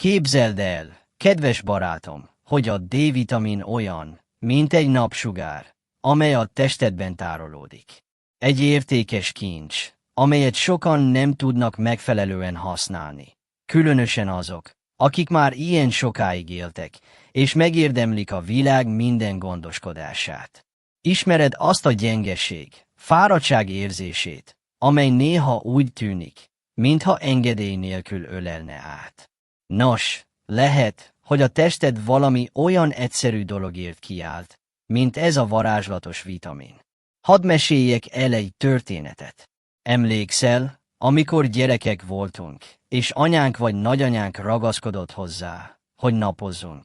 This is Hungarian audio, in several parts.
Képzeld el, kedves barátom, hogy a D-vitamin olyan, mint egy napsugár, amely a testedben tárolódik. Egy értékes kincs, amelyet sokan nem tudnak megfelelően használni. Különösen azok, akik már ilyen sokáig éltek, és megérdemlik a világ minden gondoskodását. Ismered azt a gyengeség, fáradtság érzését, amely néha úgy tűnik, mintha engedély nélkül ölelne át. Nos, lehet, hogy a tested valami olyan egyszerű dologért kiállt, mint ez a varázslatos vitamin. Hadd meséljek el egy történetet. Emlékszel, amikor gyerekek voltunk, és anyánk vagy nagyanyánk ragaszkodott hozzá, hogy napozzunk?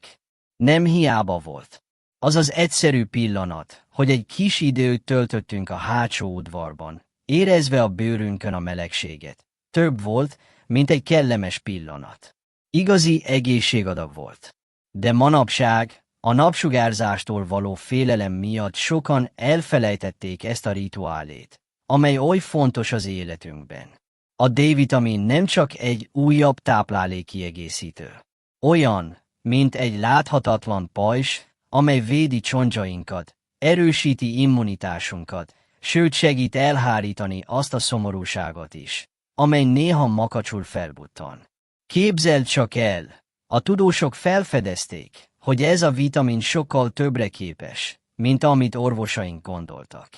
Nem hiába volt. Az az egyszerű pillanat, hogy egy kis időt töltöttünk a hátsó udvarban, érezve a bőrünkön a melegséget. Több volt, mint egy kellemes pillanat. Igazi egészségadag volt. De manapság, a napsugárzástól való félelem miatt sokan elfelejtették ezt a rituálét, amely oly fontos az életünkben. A D-vitamin nem csak egy újabb táplálékkiegészítő. Olyan, mint egy láthatatlan pajzs, amely védi csontjainkat, erősíti immunitásunkat, sőt segít elhárítani azt a szomorúságot is, amely néha makacsul felbuttan. Képzeld csak el, a tudósok felfedezték, hogy ez a vitamin sokkal többre képes, mint amit orvosaink gondoltak.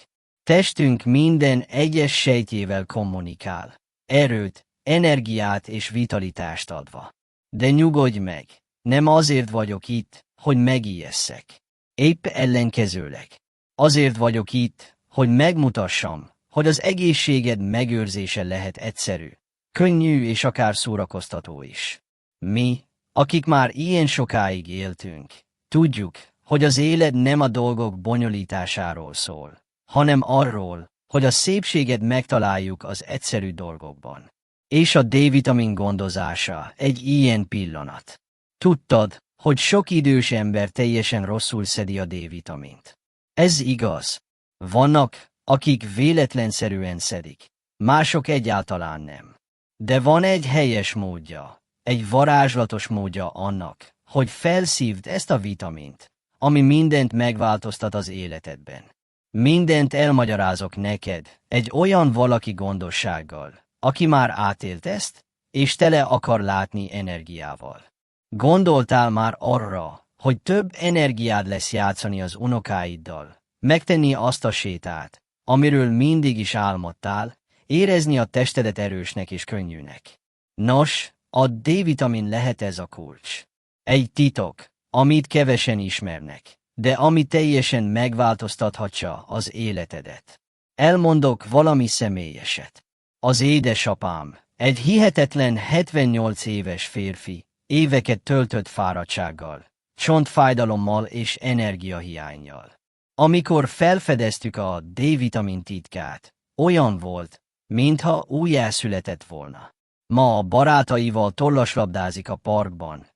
Testünk minden egyes sejtjével kommunikál, erőt, energiát és vitalitást adva. De nyugodj meg, nem azért vagyok itt, hogy megijesszek. Épp ellenkezőleg. Azért vagyok itt, hogy megmutassam, hogy az egészséged megőrzése lehet egyszerű, könnyű és akár szórakoztató is. Mi, akik már ilyen sokáig éltünk, tudjuk, hogy az élet nem a dolgok bonyolításáról szól, hanem arról, hogy a szépséget megtaláljuk az egyszerű dolgokban. És a D-vitamin gondozása egy ilyen pillanat. Tudtad, hogy sok idős ember teljesen rosszul szedi a D-vitamint? Ez igaz. Vannak, akik véletlenszerűen szedik, mások egyáltalán nem. De van egy helyes módja, egy varázslatos módja annak, hogy felszívd ezt a vitamint, ami mindent megváltoztat az életedben. Mindent elmagyarázok neked, egy olyan valaki gondossággal, aki már átélt ezt, és tele akar látni energiával. Gondoltál már arra, hogy több energiád lesz játszani az unokáiddal, megtenni azt a sétát, amiről mindig is álmodtál, érezni a testedet erősnek és könnyűnek? Nos, a D-vitamin lehet ez a kulcs. Egy titok, amit kevesen ismernek, de ami teljesen megváltoztathatja az életedet. Elmondok valami személyeset. Az édesapám, egy hihetetlen 78 éves férfi, éveket töltött fáradtsággal, csontfájdalommal és energiahiánnyal. Amikor felfedeztük a D-vitamin titkát, olyan volt, mintha újjászületett volna. Ma a barátaival tollaslabdázik a parkban,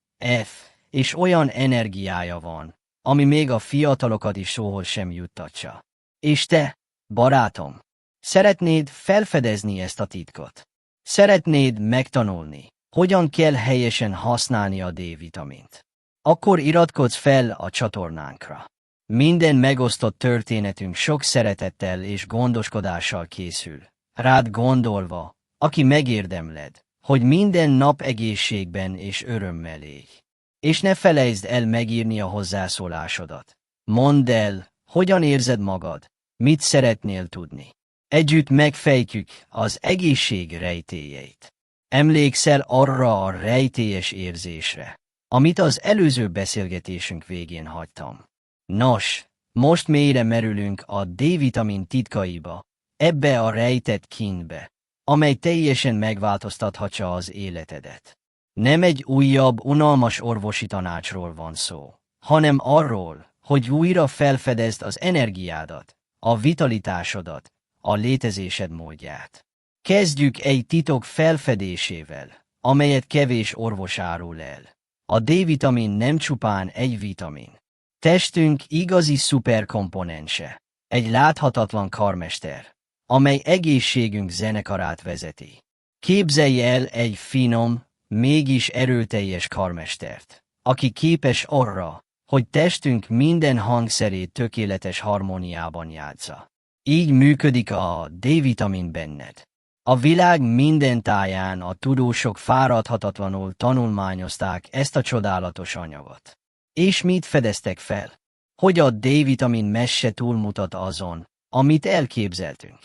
és olyan energiája van, ami még a fiatalokat is szóhoz sem juttatja. És te, barátom, szeretnéd felfedezni ezt a titkot? Szeretnéd megtanulni, hogyan kell helyesen használni a D-vitamint? Akkor iratkozz fel a csatornánkra. Minden megosztott történetünk sok szeretettel és gondoskodással készül, rád gondolva, aki megérdemled, hogy minden nap egészségben és örömmel élj. És ne felejtsd el megírni a hozzászólásodat. Mondd el, hogyan érzed magad, mit szeretnél tudni. Együtt megfejtjük az egészség rejtélyeit. Emlékszel arra a rejtélyes érzésre, amit az előző beszélgetésünk végén hagytam. Nos, most mélyre merülünk a D-vitamin titkaiba, ebbe a rejtett kintbe, amely teljesen megváltoztathatja az életedet. Nem egy újabb, unalmas orvosi tanácsról van szó, hanem arról, hogy újra felfedezd az energiádat, a vitalitásodat, a létezésed módját. Kezdjük egy titok felfedésével, amelyet kevés orvos árul el. A D-vitamin nem csupán egy vitamin. Testünk igazi szuperkomponense, egy láthatatlan karmester, amely egészségünk zenekarát vezeti. Képzelj el egy finom, mégis erőteljes karmestert, aki képes arra, hogy testünk minden hangszerét tökéletes harmóniában játsza. Így működik a D-vitamin benned. A világ minden táján a tudósok fáradhatatlanul tanulmányozták ezt a csodálatos anyagot. És mit fedeztek fel? Hogy a D-vitamin messze túlmutat azon, amit elképzeltünk.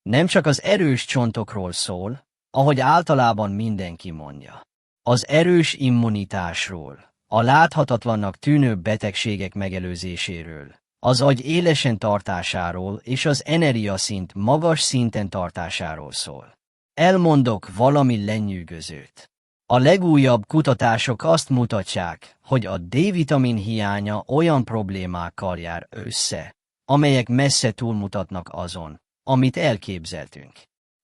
Nem csak az erős csontokról szól, ahogy általában mindenki mondja. Az erős immunitásról, a láthatatlannak tűnő betegségek megelőzéséről, az agy élesen tartásáról és az energiaszint magas szinten tartásáról szól. Elmondok valami lenyűgözőt. A legújabb kutatások azt mutatják, hogy a D-vitamin hiánya olyan problémákkal jár össze, amelyek messze túlmutatnak azon, amit elképzeltünk.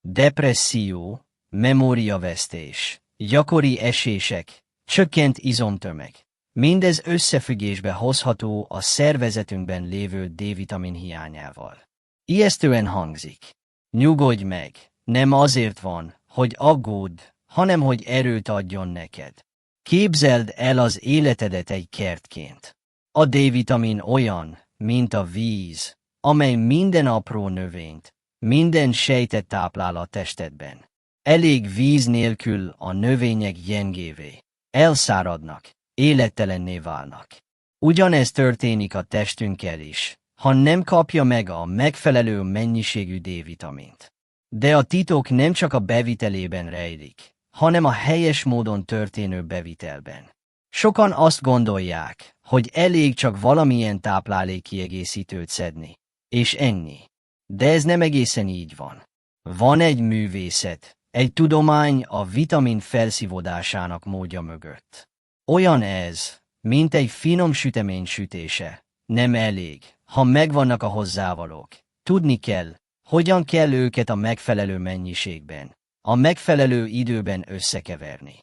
Depresszió, memóriavesztés, gyakori esések, csökkent izomtömeg. Mindez összefüggésbe hozható a szervezetünkben lévő D-vitamin hiányával. Ijesztően hangzik. Nyugodj meg, nem azért van, hogy aggódj, hanem hogy erőt adjon neked. Képzeld el az életedet egy kertként. A D-vitamin olyan, mint a víz, amely minden apró növényt, minden sejtet táplál a testedben. Elég víz nélkül a növények gyengévé, elszáradnak, élettelenné válnak. Ugyanez történik a testünkkel is, ha nem kapja meg a megfelelő mennyiségű D-vitamint. De a titok nem csak a bevitelében rejlik, hanem a helyes módon történő bevitelben. Sokan azt gondolják, hogy elég csak valamilyen táplálékkiegészítőt szedni, és ennyi. De ez nem egészen így van. Van egy művészet, egy tudomány a vitamin felszívódásának módja mögött. Olyan ez, mint egy finom sütemény sütése. Nem elég, ha megvannak a hozzávalók. Tudni kell, hogyan kell őket a megfelelő mennyiségben, a megfelelő időben összekeverni.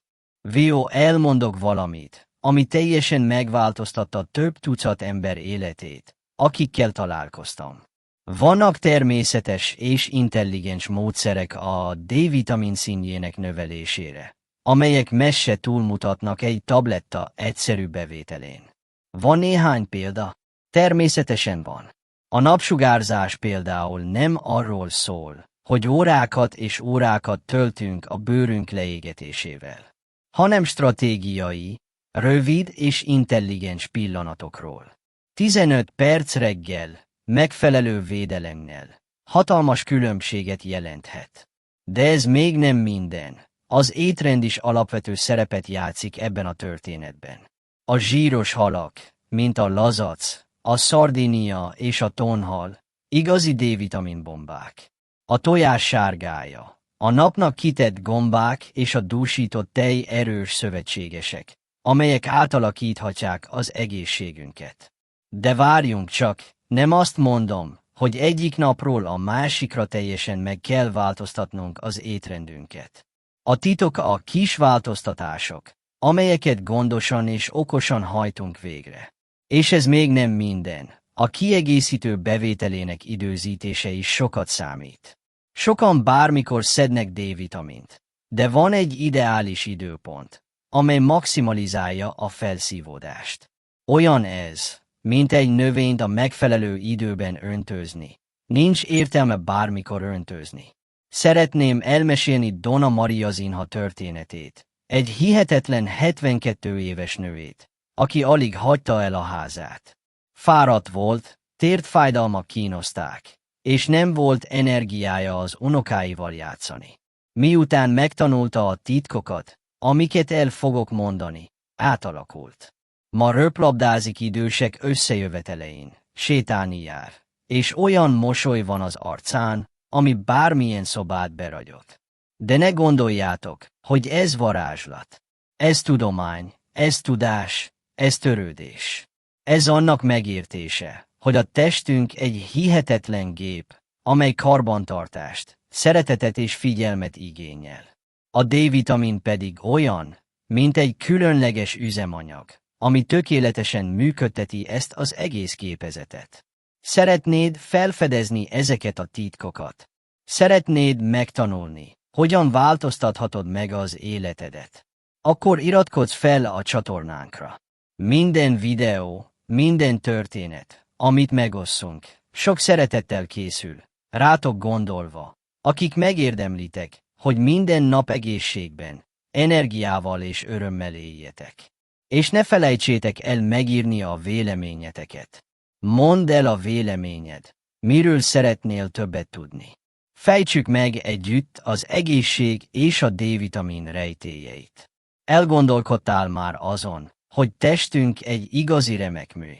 Elmondok valamit, ami teljesen megváltoztatta több tucat ember életét, akikkel találkoztam. Vannak természetes és intelligens módszerek a D-vitamin szintjének növelésére, amelyek messze túlmutatnak egy tabletta egyszerű bevételén. Van néhány példa? Természetesen van. A napsugárzás például nem arról szól, hogy órákat és órákat töltünk a bőrünk leégetésével, hanem stratégiai, rövid és intelligens pillanatokról. 15 perc reggel, megfelelő védelemmel, hatalmas különbséget jelenthet. De ez még nem minden. Az étrend is alapvető szerepet játszik ebben a történetben. A zsíros halak, mint a lazac, a szardinia és a tonhal, igazi D-vitamin bombák. A tojás sárgája, a napnak kitett gombák és a dúsított tej erős szövetségesek, amelyek átalakíthatják az egészségünket. De várjunk csak, nem azt mondom, hogy egyik napról a másikra teljesen meg kell változtatnunk az étrendünket. A titok a kis változtatások, amelyeket gondosan és okosan hajtunk végre. És ez még nem minden, a kiegészítő bevételének időzítése is sokat számít. Sokan bármikor szednek D-vitamint, de van egy ideális időpont, amely maximalizálja a felszívódást. Olyan ez, mint egy növényt a megfelelő időben öntözni. Nincs értelme bármikor öntözni. Szeretném elmesélni Donna Maria Zinha történetét, egy hihetetlen 72 éves nőét, aki alig hagyta el a házát. Fáradt volt, térfájdalmak kínozták, és nem volt energiája az unokáival játszani. Miután megtanulta a titkokat, amiket el fogok mondani, átalakult. Ma röplabdázik idősek összejövetelein, sétálni jár, és olyan mosoly van az arcán, ami bármilyen szobát beragyott. De ne gondoljátok, hogy ez varázslat. Ez tudomány, ez tudás, ez törődés. Ez annak megértése, hogy a testünk egy hihetetlen gép, amely karbantartást, szeretetet és figyelmet igényel. A D-vitamin pedig olyan, mint egy különleges üzemanyag, ami tökéletesen működteti ezt az egész gépezetet. Szeretnéd felfedezni ezeket a titkokat? Szeretnéd megtanulni, hogyan változtathatod meg az életedet? akkor iratkozz fel a csatornánkra. Minden videó, minden történet, amit megosszunk, sok szeretettel készül, rátok gondolva, akik megérdemlitek, hogy minden nap egészségben, energiával és örömmel éljetek. És ne felejtsétek el megírni a véleményeteket. Mondd el a véleményed, miről szeretnél többet tudni. Fejtsük meg együtt az egészség és a D-vitamin rejtélyeit. Elgondolkodtál már azon, hogy testünk egy igazi remekmű.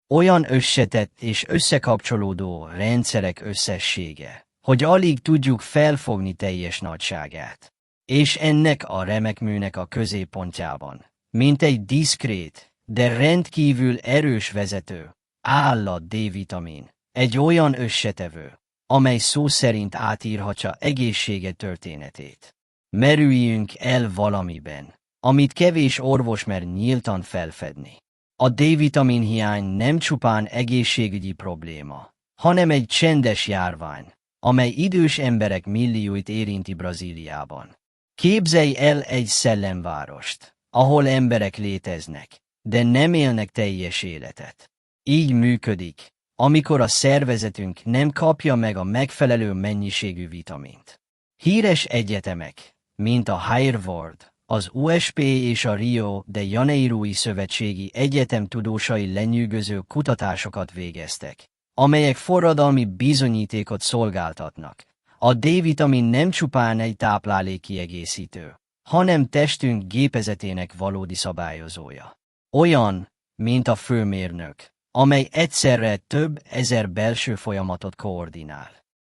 Olyan összetett és összekapcsolódó rendszerek összessége, hogy alig tudjuk felfogni teljes nagyságát. És ennek a remekműnek a középpontjában, mint egy diszkrét, de rendkívül erős vezető, áll a D-vitamin, egy olyan összetevő, amely szó szerint átírhatja egészsége történetét. Merüljünk el valamiben, amit kevés orvos mer nyíltan felfedni. A D-vitamin hiány nem csupán egészségügyi probléma, hanem egy csendes járvány, amely idős emberek millióit érinti Brazíliában. Képzelj el egy szellemvárost, ahol emberek léteznek, de nem élnek teljes életet. Így működik, amikor a szervezetünk nem kapja meg a megfelelő mennyiségű vitamint. Híres egyetemek, mint a Harvard, az USP és a Rio de Janeiro-i Szövetségi Egyetem tudósai lenyűgöző kutatásokat végeztek, amelyek forradalmi bizonyítékot szolgáltatnak. A D-vitamin nem csupán egy táplálékkiegészítő, hanem testünk gépezetének valódi szabályozója. Olyan, mint a főmérnök, amely egyszerre több ezer belső folyamatot koordinál.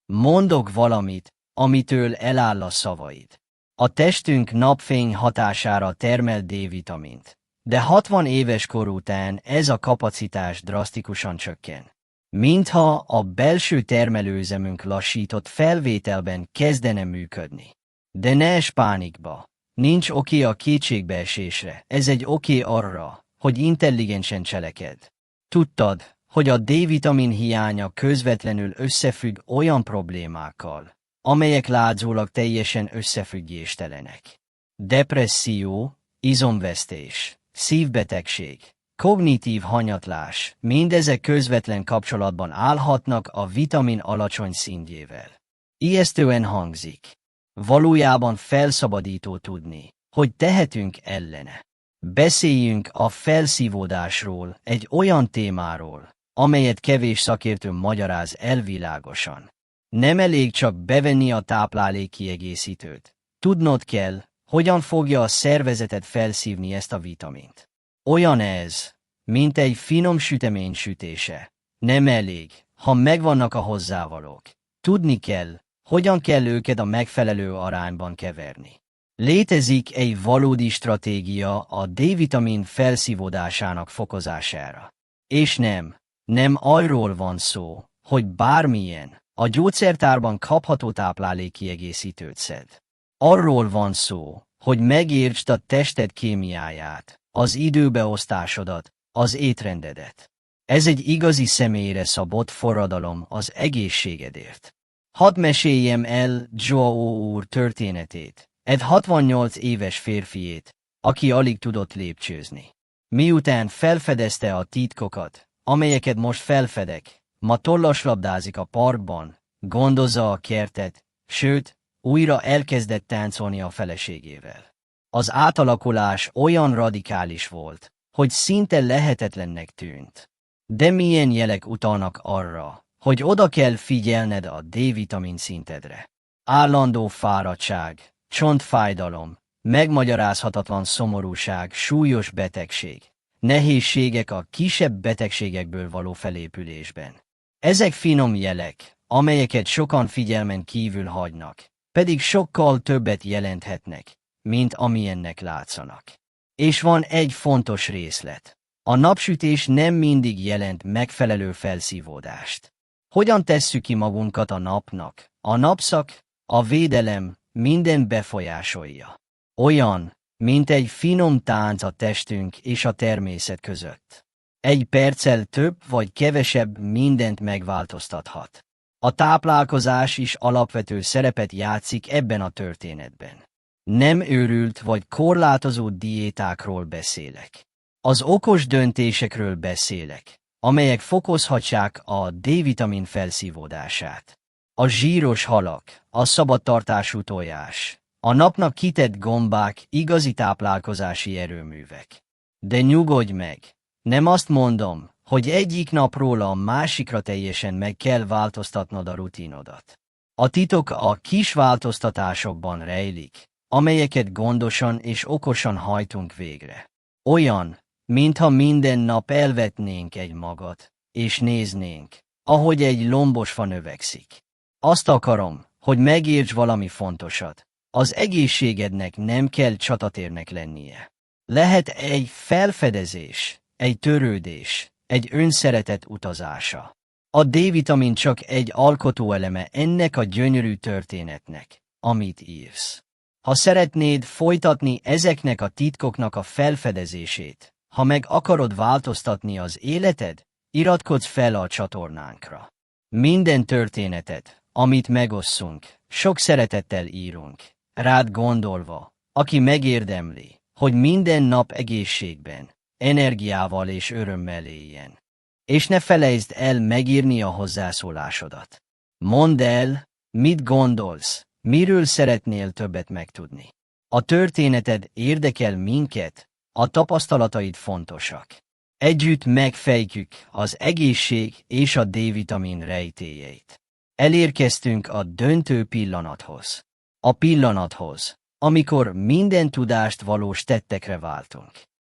Mondok valamit, amitől eláll a szavaid. A testünk napfény hatására termel D-vitamint, de 60 éves kor után ez a kapacitás drasztikusan csökken. Mintha a belső termelőüzemünk lassított felvételben kezdene működni. De ne esd pánikba, nincs oké a kétségbeesésre, ez egy oké arra, hogy intelligensen cselekedd. Tudtad, hogy a D-vitamin hiánya közvetlenül összefügg olyan problémákkal, amelyek látszólag teljesen összefüggéstelenek. Depresszió, izomvesztés, szívbetegség, kognitív hanyatlás, mindezek közvetlen kapcsolatban állhatnak a vitamin alacsony szintjével. Ijesztően hangzik. Valójában felszabadító tudni, hogy tehetünk ellene. Beszéljünk a felszívódásról, egy olyan témáról, amelyet kevés szakértő magyaráz elvilágosan. Nem elég csak bevenni a táplálékkiegészítőt. Tudnod kell, hogyan fogja a szervezeted felszívni ezt a vitamint. Olyan ez, mint egy finom sütemény sütése. Nem elég, ha megvannak a hozzávalók. Tudni kell, hogyan kell őket a megfelelő arányban keverni. Létezik egy valódi stratégia a D-vitamin felszívódásának fokozására. És nem arról van szó, hogy bármilyen, a gyógyszertárban kapható táplálékkiegészítőt szed. Arról van szó, hogy megértsd a tested kémiáját, az időbeosztásodat, az étrendedet. Ez egy igazi személyre szabott forradalom az egészségedért. Hadd meséljem el Joao úr történetét, egy 68 éves férfiét, aki alig tudott lépcsőzni. Miután felfedezte a titkokat, amelyeket most felfedek, ma tollaslabdázik a parkban, gondozza a kertet, sőt, újra elkezdett táncolni a feleségével. Az átalakulás olyan radikális volt, hogy szinte lehetetlennek tűnt. De milyen jelek utalnak arra, hogy oda kell figyelned a D-vitamin szintedre? Állandó fáradtság, csontfájdalom, megmagyarázhatatlan szomorúság, súlyos betegség, nehézségek a kisebb betegségekből való felépülésben. Ezek finom jelek, amelyeket sokan figyelmen kívül hagynak, pedig sokkal többet jelenthetnek, mint amilyennek látszanak. És van egy fontos részlet. A napsütés nem mindig jelent megfelelő felszívódást. Hogyan tesszük ki magunkat a napnak? A napszak, a védelem minden befolyásolja. Olyan, mint egy finom tánc a testünk és a természet között. Egy perccel több vagy kevesebb mindent megváltoztathat. A táplálkozás is alapvető szerepet játszik ebben a történetben. Nem őrült vagy korlátozó diétákról beszélek. Az okos döntésekről beszélek, amelyek fokozhatják a D-vitamin felszívódását. A zsíros halak, a szabadtartású tojás, a napnak kitett gombák igazi táplálkozási erőművek. De nyugodj meg! Nem azt mondom, hogy egyik napról a másikra teljesen meg kell változtatnod a rutinodat. A titok a kis változtatásokban rejlik, amelyeket gondosan és okosan hajtunk végre. Olyan, mintha minden nap elvetnénk egy magat, és néznénk, ahogy egy lombos fa növekszik. Azt akarom, hogy megérts valami fontosat. Az egészségednek nem kell csatatérnek lennie. Lehet egy felfedezés, egy törődés, egy önszeretet utazása. A D-vitamin csak egy alkotóeleme ennek a gyönyörű történetnek, amit írsz. Ha szeretnéd folytatni ezeknek a titkoknak a felfedezését, ha meg akarod változtatni az életed, iratkozz fel a csatornánkra. Minden történetet, amit megosszunk, sok szeretettel írunk, rád gondolva, aki megérdemli, hogy minden nap egészségben, energiával és örömmel éljen. És ne felejtsd el megírni a hozzászólásodat. Mondd el, mit gondolsz, miről szeretnél többet megtudni. A történeted érdekel minket, a tapasztalataid fontosak. Együtt megfejtjük az egészség és a D-vitamin rejtélyeit. Elérkeztünk a döntő pillanathoz. A pillanathoz, amikor minden tudást valós tettekre váltunk.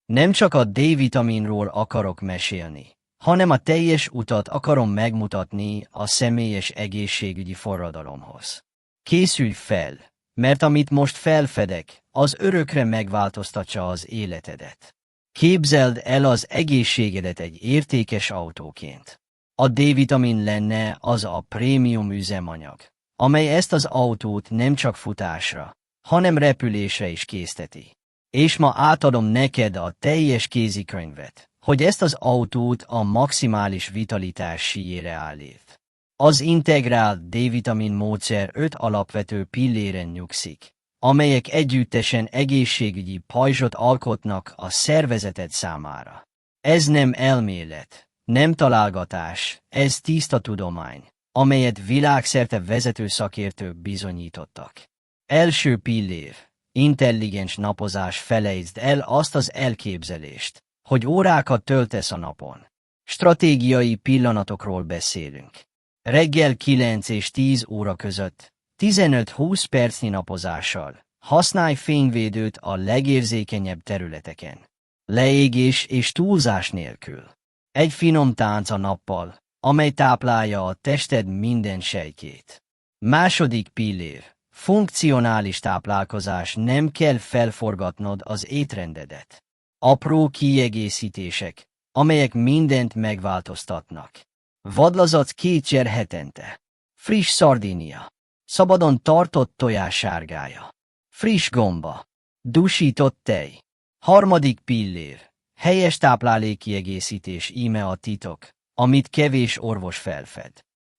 Nem csak a D-vitaminról akarok mesélni, hanem a teljes utat akarom megmutatni a személyes egészségügyi forradalomhoz. Készülj fel, mert amit most felfedek, az örökre megváltoztatja az életedet. Képzeld el az egészségedet egy értékes autóként. A D-vitamin lenne az a prémium üzemanyag, amely ezt az autót nem csak futásra, hanem repülésre is készteti. És ma átadom neked a teljes kézikönyvet, hogy ezt az autót a maximális vitalitás síjére állít. Az integrált D-vitamin módszer 5 alapvető pilléren nyugszik, amelyek együttesen egészségügyi pajzsot alkotnak a szervezeted számára. Ez nem elmélet, nem találgatás, ez tiszta tudomány, amelyet világszerte vezető szakértők bizonyítottak. Első pillér, intelligens napozás. Felejtsd el azt az elképzelést, hogy órákat töltesz a napon. Stratégiai pillanatokról beszélünk. Reggel 9 és 10 óra között, 15-20 percnyi napozással, használj fényvédőt a legérzékenyebb területeken. Leégés és túlzás nélkül. Egy finom tánc a nappal, amely táplálja a tested minden sejtjét. Második pillér. Funkcionális táplálkozás. Nem kell felforgatnod az étrendedet. Apró kiegészítések, amelyek mindent megváltoztatnak. Vadlazac 2-szer hetente. Friss szardínia. Szabadon tartott tojás sárgája. Friss gomba. Dusított tej. Harmadik pillér. Helyes táplálékkiegészítés. Íme a titok, amit kevés orvos felfed.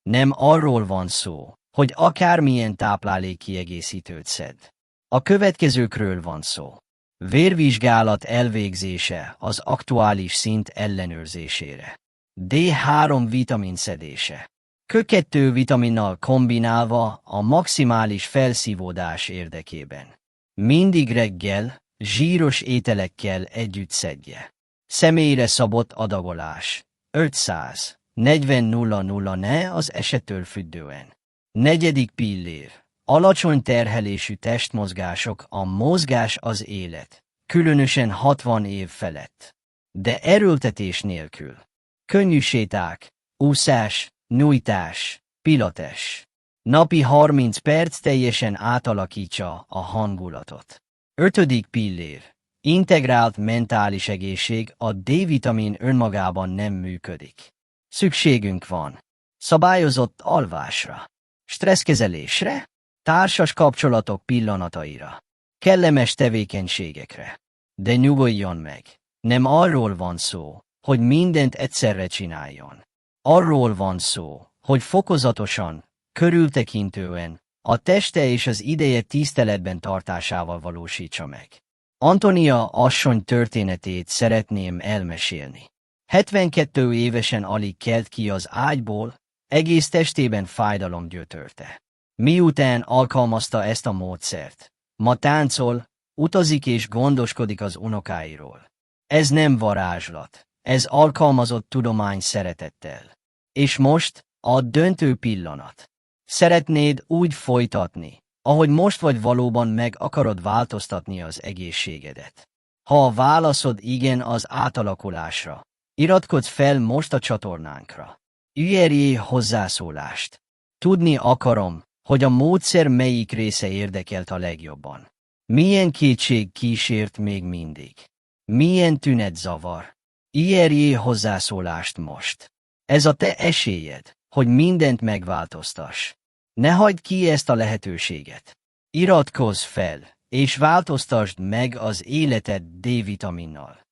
Nem arról van szó, hogy akármilyen táplálékkiegészítőt szed. A következőkről van szó. Vérvizsgálat elvégzése az aktuális szint ellenőrzésére. D3 vitamin szedése. Kő-2 vitaminnal kombinálva a maximális felszívódás érdekében. Mindig reggel, zsíros ételekkel együtt szedje. Személyre szabott adagolás. 500-40-00 ne az esettől függően. Negyedik pillér. Alacsony terhelésű testmozgások. A mozgás az élet, különösen 60 év felett. De erőltetés nélkül. Könnyű séták, úszás, nyújtás, pilates. Napi 30 perc teljesen átalakítsa a hangulatot. Ötödik pillér. Integrált mentális egészség. A D-vitamin önmagában nem működik. Szükségünk van szabályozott alvásra, stresszkezelésre, társas kapcsolatok pillanataira, kellemes tevékenységekre. De nyugodjon meg, nem arról van szó, hogy mindent egyszerre csináljon. Arról van szó, hogy fokozatosan, körültekintően, a teste és az ideje tiszteletben tartásával valósítsa meg. Antonia asszony történetét szeretném elmesélni. 72 évesen alig kelt ki az ágyból, egész testében fájdalom gyötörte. Miután alkalmazta ezt a módszert, ma táncol, utazik és gondoskodik az unokáiról. Ez nem varázslat, ez alkalmazott tudomány szeretettel. És most, a döntő pillanat. Szeretnéd úgy folytatni, ahogy most vagy valóban meg akarod változtatni az egészségedet. Ha a válaszod igen az átalakulásra, iratkozz fel most a csatornánkra. URJ hozzászólást. Tudni akarom, hogy a módszer melyik része érdekelt a legjobban. Milyen kétség kísért még mindig? Milyen tünetzavar? URJ hozzászólást most. Ez a te esélyed, hogy mindent megváltoztass. Ne hagyd ki ezt a lehetőséget. Iratkozz fel, és változtasd meg az életed D-vitaminnal.